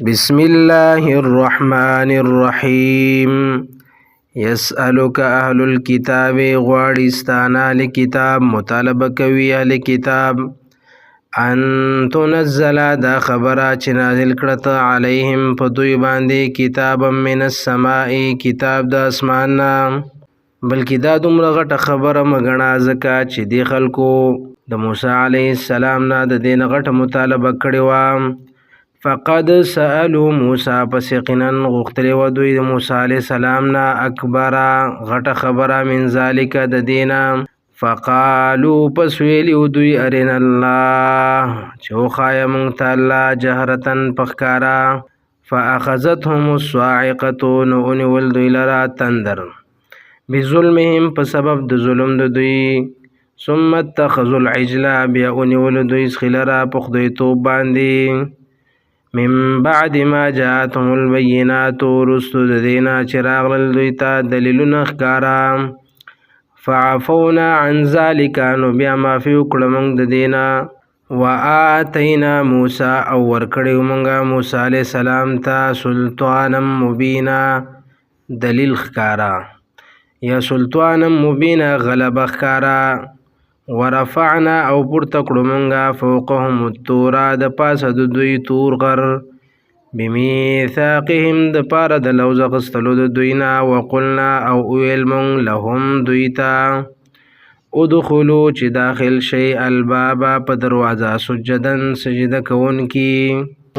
بسم الله الرحمن الرحيم. يسألك أهل الكتاب غوارستانا لكتاب مطالبه کوي اهل کتاب ان تنزل دا خبره چې نازل کړه علیهم په دوی باندې کتابا من السماء کتاب د اسمان نه، بلکې دا دومره غټه خبره مګڼه ځکه چې دی خلکو د موسی علیه السلام نه د دې نه غټه مطالبه کړې وه. فقد سألوا موسی پس یقینا غوښتلې وه دوی د موسی علیه السلام نه اکبره غټه خبره من ذالک د دینه. فقالو پس ویلیو دوی ارنا الله چې وښایه موږ ته الله جهرتن په ښکاره. فاخذتهم الصاعقه نو ونیول دوی لره تندر بظلمهم په سبب د ظلم د دوی. ثم اتخذوا العجل بیا ونیول دوی سخیلره په خدایتوب باندې. من بعد ما جاءتهم البینات رستو د دینا چې راغلل دوی ته دلیلونه ښکاره. فعفونا عن ذلك نو بیا معافي وکړه موږ د دینا. وآتینا موسی او ورکړی موږ موسی علیه السلام ته سلطانا مبینا دلیل ښکاره یا سلطانا مبینا غلبه ښکاره. ورفعنا او پورته کړو موږ فوقهم الطور د پاسه د دوی تور غر بمیثاقهم د پاره د لوز اخیستلو د دوی نه. وقلنا او ویل موږ لهم دوی ته ادخلو چې داخل شي الباب په دروازه سجدن سجده کوونکي.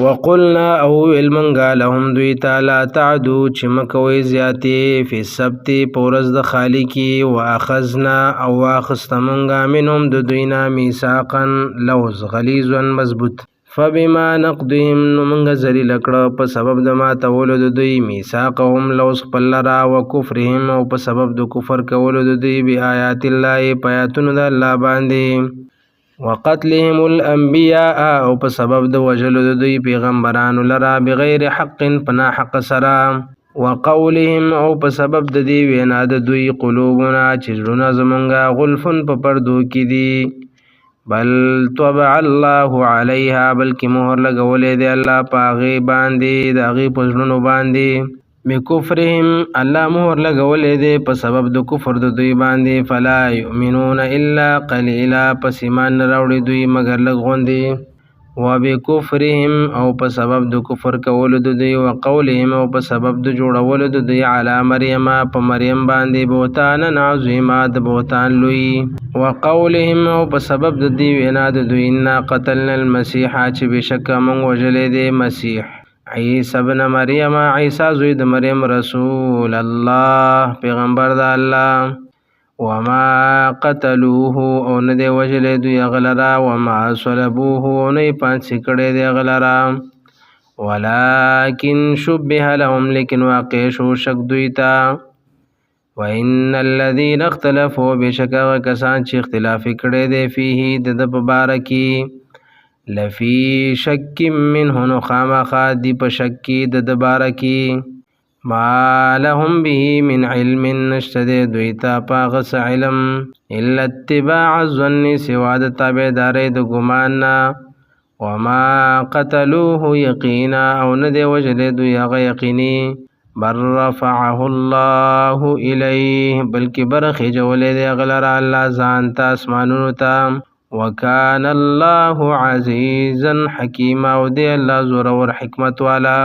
وقلنا او ویل موږ لهم دوی ته لا تعدو چې مکوئ زیاتې فی السبت په ورځ د خالی کې. واخذنا او واخسته موږ منهم د دوی نه میثاقا لوز غلیظا مضبوط. فبما نقضهم نو موږ ذلیله کړه په سبب د ماتولو د دوی میثاقهم لوز خپل لره. وکفرهم او په سبب د کفر کولو د دوی بآیات الله په آیاتونو د الله باندې. وقتلهم الانبیاء او په سبب د وژلو د دوی پیغمبرانو لره بغیر حق په ناحق سره. وقولهم او په سبب د دې وینا د دوی قلوبنا چې زړونه زمونږ غلفن په پردو کې دي. بل طبع الله علیها بلکې مهر لګولې دی الله په هغې باندې د هغې په زړونو باندې. بکفرهم الله مهر لګولې دی په سبب د کفر د دوی باندې. فلا یؤمنون الا قلیلا پس ایمان نه راوړي دوی مګر لږ غوندې. وبکفرهم او په سبب د کفر کولو د دوی. وقولهم او په سبب د جوړولو د دوی علی مریم په مریم باندې بهتانا عظیما د بهتان لوی. وقولهم او په سبب د دې وینا د دوی انا قتلنا المسیح چې بشکه موږ وژلی دی مسیح عیسی ابن مریم عیسی زوی د مریم رسول الله پیغمبر د الله. وما قتلوه او نه دی وژلی دوی هغه لره. وما صلبوه او نه یې پانسي کړی دی هغه لره. ولکن شبه لهم لیکن واقع شو شک دوی ته. وان الذین اختلفوا بشک هغه کسان چې اختلاف کړی دی فیه د ده په باره کې لفی شک منه نو خامخا دی په شک کې د ده باره کې. ما لهم به من علم نشته دی دوی ته په هغه څه علم الا اتباع الظن سوا د تابعدارۍ د ګمان نه. وما قتلوه یقینا او نه دی وژلی دوی هغه یقیني. بل رفعه الله الیه بلکې برخیجولی دی هغه لره الله ځان ته اسمانونو ته. وکان الله عزیزا حکیما او دی الله زورور حکمت والا.